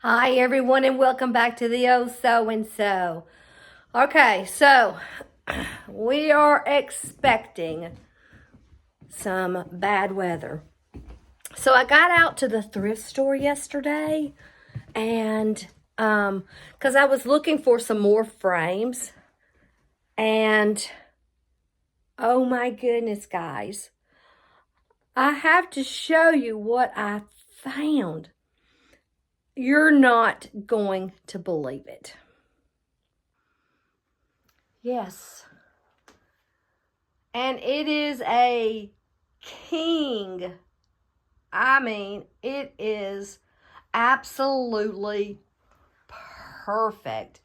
Hi everyone and welcome back to the Oh So and So. Okay, so we are expecting some bad weather. So I got out to the thrift store yesterday and cuz I was looking for some more frames and oh my goodness guys, I have to show you what I found. You're not going to believe it. Yes. And it is a king. I mean, it is absolutely perfect.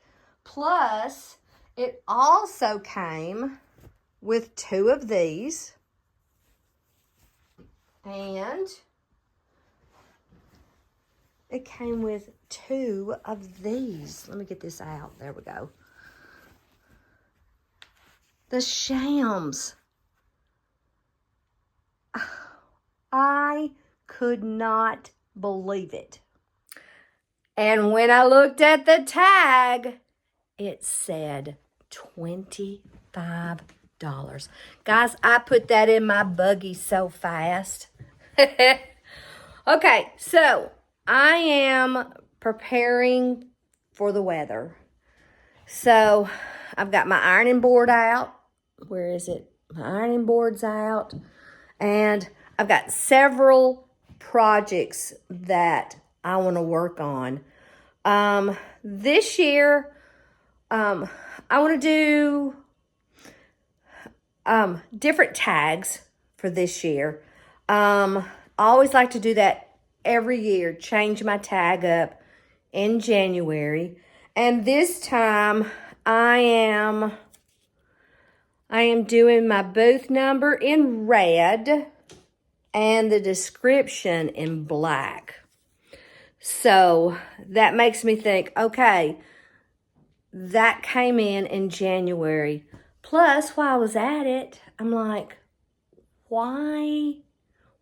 Plus, it also came with two of these. And it came with two of these. Let me get this out. There we go. The shams. I could not believe it. And when I looked at the tag, it said $25. Guys, I put that in my buggy so fast. Okay, so I am preparing for the weather. So I've got my ironing board out. Where is it? My ironing board's out. And I've got several projects that I want to work on. This year, I want to do different tags for this year. I always like to do that every year, change my tag up in January. And this time I am doing my booth number in red and the description in black. So that makes me think, okay, that came in January. Plus, while I was at it, I'm like, why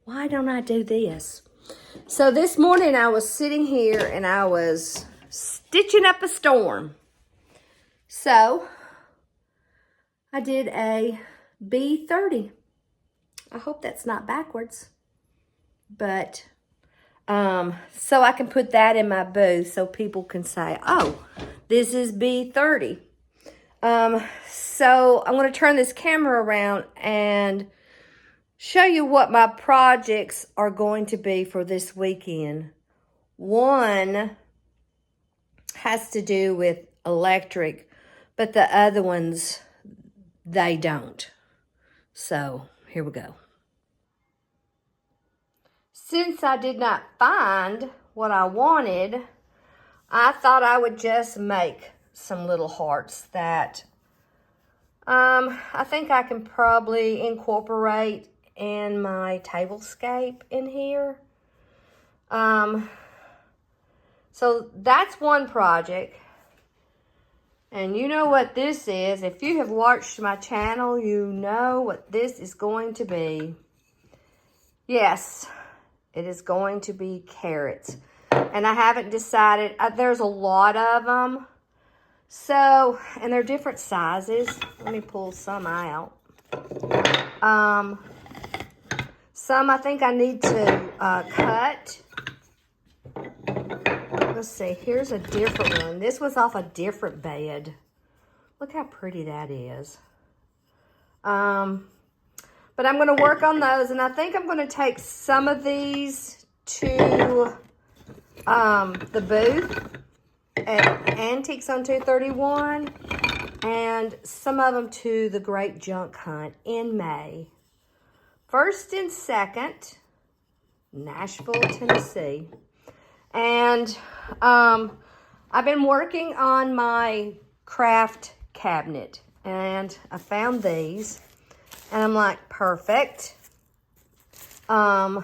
don't I do this? So this morning I was sitting here and I was stitching up a storm. So I did a B30. I hope that's not backwards. But so I can put that in my booth so people can say, oh, this is B30. So I'm going to turn this camera around and show you what my projects are going to be for this weekend. One has to do with electric, but the other ones, they don't. So here we go. Since I did not find what I wanted, I thought I would just make some little hearts that I think I can probably incorporate in my tablescape in here. So that's one project. And you know what this is. If you have watched my channel, you know what this is going to be. Yes, it is going to be carrots. And I haven't decided. There's a lot of them. So, and they're different sizes. Let me pull some out. Some I think I need to cut. Let's see. Here's a different one. This was off a different bed. Look how pretty that is. But I'm going to work on those. And I think I'm going to take some of these to the booth at Antiques on 231. And some of them to the Great Junk Hunt in May. First and second, Nashville, Tennessee. And I've been working on my craft cabinet. And I found these. And I'm like, perfect. So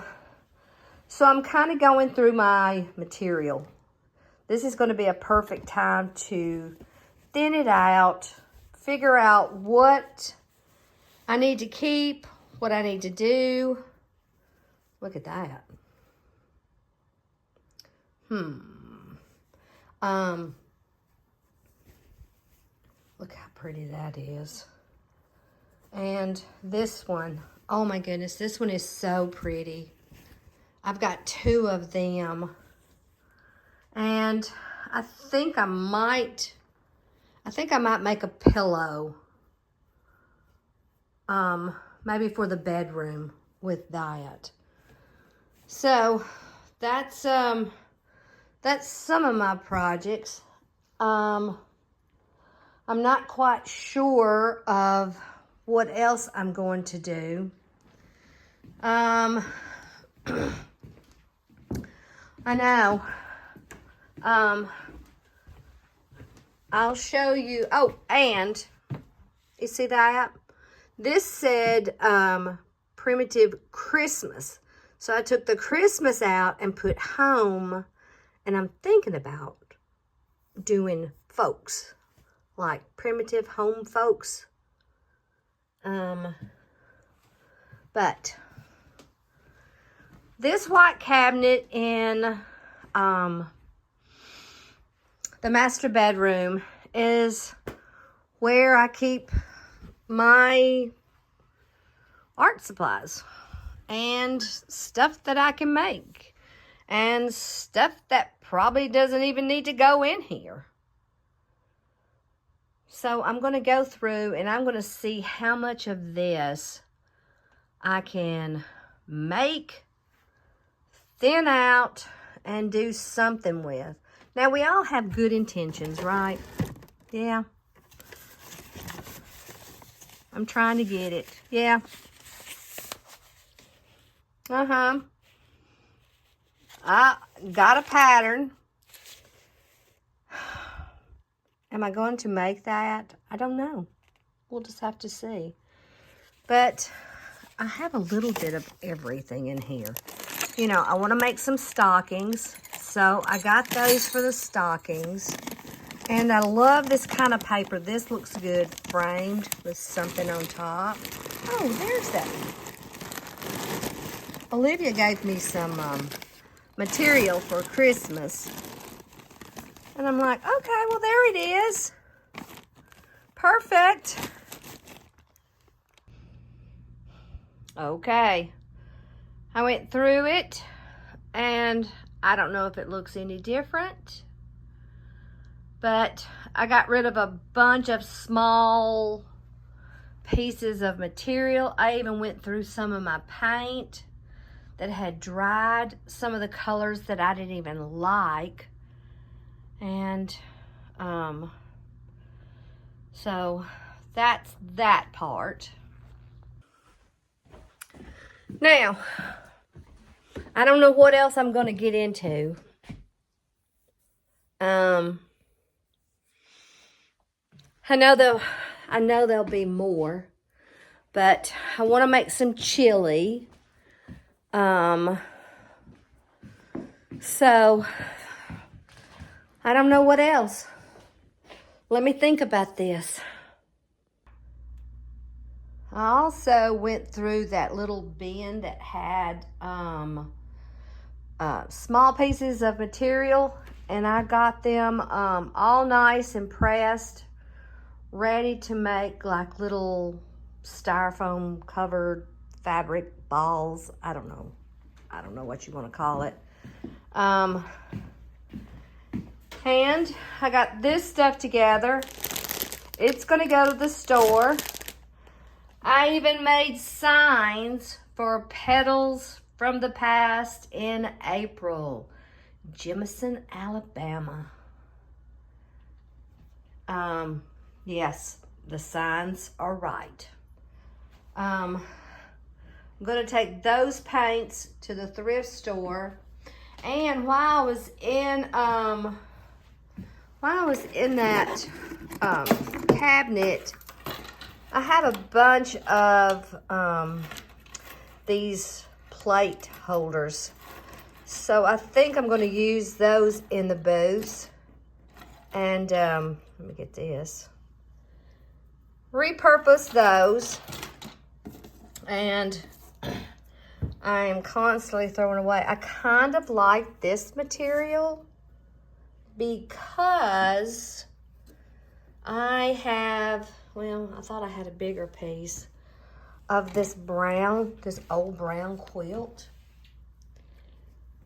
I'm kind of going through my material. This is going to be a perfect time to thin it out, figure out what I need to keep, what I need to do. Look at that. Look how pretty that is. And this one, oh my goodness, this one is so pretty. I've got 2 of them. And I think I might make a pillow. Maybe for the bedroom with that. So that's some of my projects. I'm not quite sure of what else I'm going to do. I know. I'll show you. Oh, and you see that? This said primitive Christmas. So I took the Christmas out and put home, and I'm thinking about doing folks, like primitive home folks. But this white cabinet in the master bedroom is where I keep my art supplies and stuff that I can make and stuff that probably doesn't even need to go in here. So I'm going to go through and I'm going to see how much of this I can make, thin out, and do something with. Now, we all have good intentions, right? Yeah. I'm trying to get it. Yeah. I got a pattern. Am I going to make that? I don't know. We'll just have to see. But I have a little bit of everything in here. You know, I want to make some stockings. So I got those for the stockings. And I love this kind of paper. This looks good framed with something on top. Oh, there's that. Olivia gave me some material for Christmas. And I'm like, okay, well, there it is. Perfect. Okay. I went through it, and I don't know if it looks any different, but I got rid of a bunch of small pieces of material. I even went through some of my paint that had dried, some of the colors that I didn't even like. And so that's that part. Now, I don't know what else I'm going to get into. I know there'll be more, but I want to make some chili. So I don't know what else. Let me think about this. I also went through that little bin that had small pieces of material, and I got them all nice and pressed, ready to make like little styrofoam covered fabric balls. I don't know what you want to call it. And I got this stuff together. It's going to go to the store. I even made signs for Petals from the Past in April. Jemison, Alabama. Yes, the signs are right. I'm going to take those paints to the thrift store. And while I was in that cabinet, I have a bunch of these plate holders. So I think I'm going to use those in the booths. And let me get this. Repurpose those. And I am constantly throwing away. I kind of like this material. because I have, well, I thought I had a bigger piece of this old brown quilt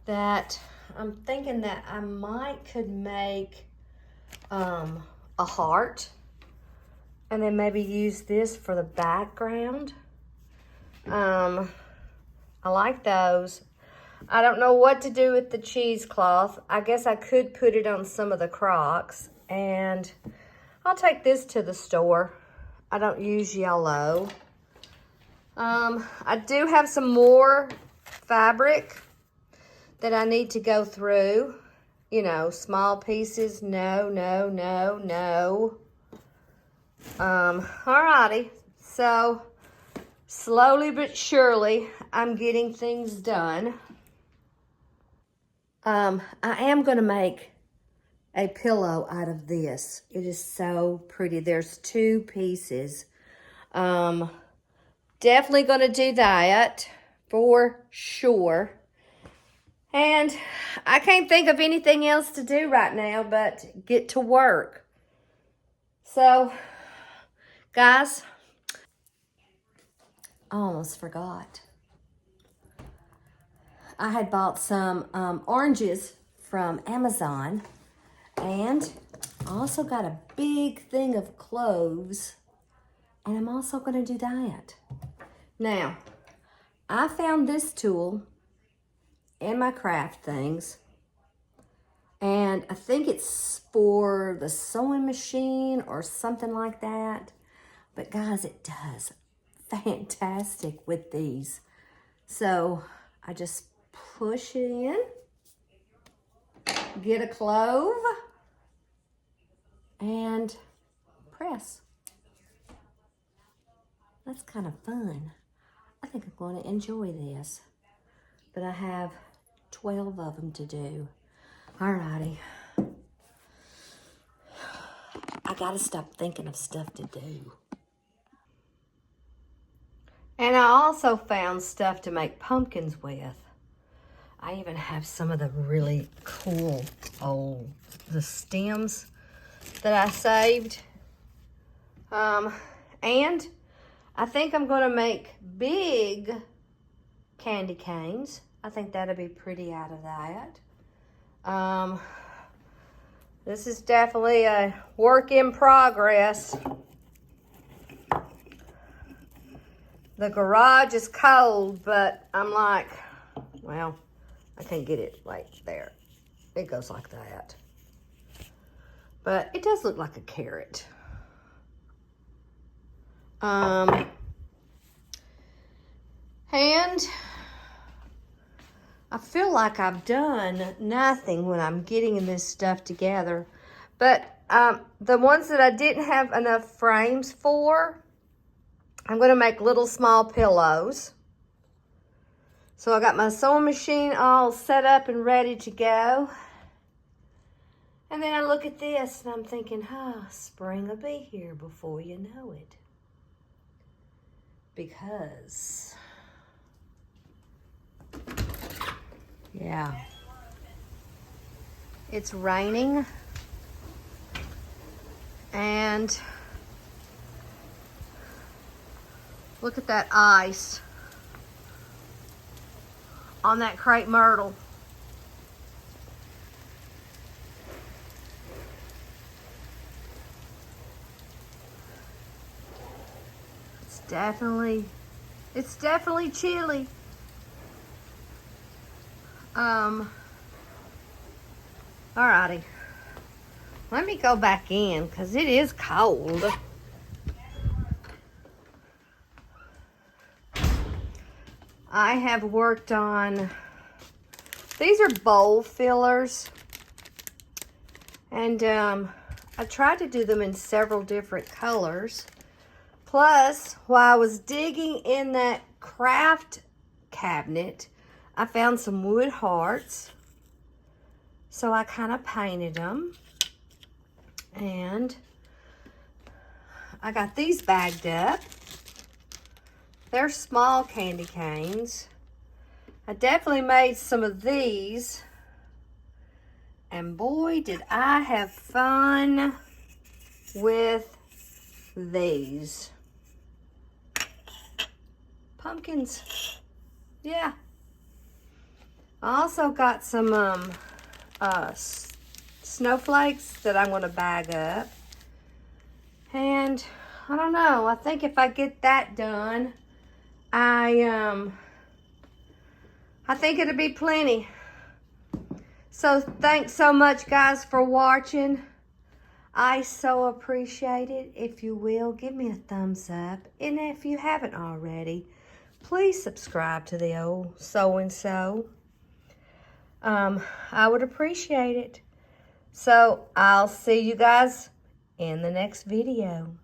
that I'm thinking that I could make a heart and then maybe use this for the background. I like those. I don't know what to do with the cheesecloth. I guess I could put it on some of the Crocs, and I'll take this to the store. I don't use yellow. I do have some more fabric that I need to go through. You know, small pieces. No. Alrighty. So, slowly but surely, I'm getting things done. I am going to make a pillow out of this. It is so pretty. There's 2 pieces. Definitely going to do that for sure. And I can't think of anything else to do right now but get to work. So, guys, I almost forgot. I had bought some oranges from Amazon, and I also got a big thing of cloves, and I'm also going to do that. Now, I found this tool in my craft things, and I think it's for the sewing machine or something like that. But guys, it does fantastic with these. So I just push it in, get a clove, and press. That's kind of fun. I think I'm going to enjoy this. But I have 12 of them to do. Alrighty. I gotta stop thinking of stuff to do. And I also found stuff to make pumpkins with. I even have some of the really cool the stems that I saved. And I think I'm gonna make big candy canes. I think that'll be pretty out of that. This is definitely a work in progress. The garage is cold, but I'm like, well, I can't get it like there. It goes like that. But it does look like a carrot. And I feel like I've done nothing when I'm getting this stuff together. But the ones that I didn't have enough frames for, I'm going to make little small pillows. So I got my sewing machine all set up and ready to go. And then I look at this and I'm thinking, spring will be here before you know it. Because, yeah, it's raining. And look at that ice on that crepe myrtle. It's definitely chilly. Alrighty. Let me go back in because it is cold. I have worked on, these are bowl fillers. And I tried to do them in several different colors. Plus, while I was digging in that craft cabinet, I found some wood hearts. So I kind of painted them. And I got these bagged up. They're small candy canes. I definitely made some of these. And boy, did I have fun with these. Pumpkins. Yeah. I also got some snowflakes that I'm going to bag up. And I don't know. I think if I get that done, I think it'll be plenty. So thanks so much, guys, for watching. I so appreciate it. If you will, give me a thumbs up. And if you haven't already, please subscribe to the old so-and-so. I would appreciate it. So I'll see you guys in the next video.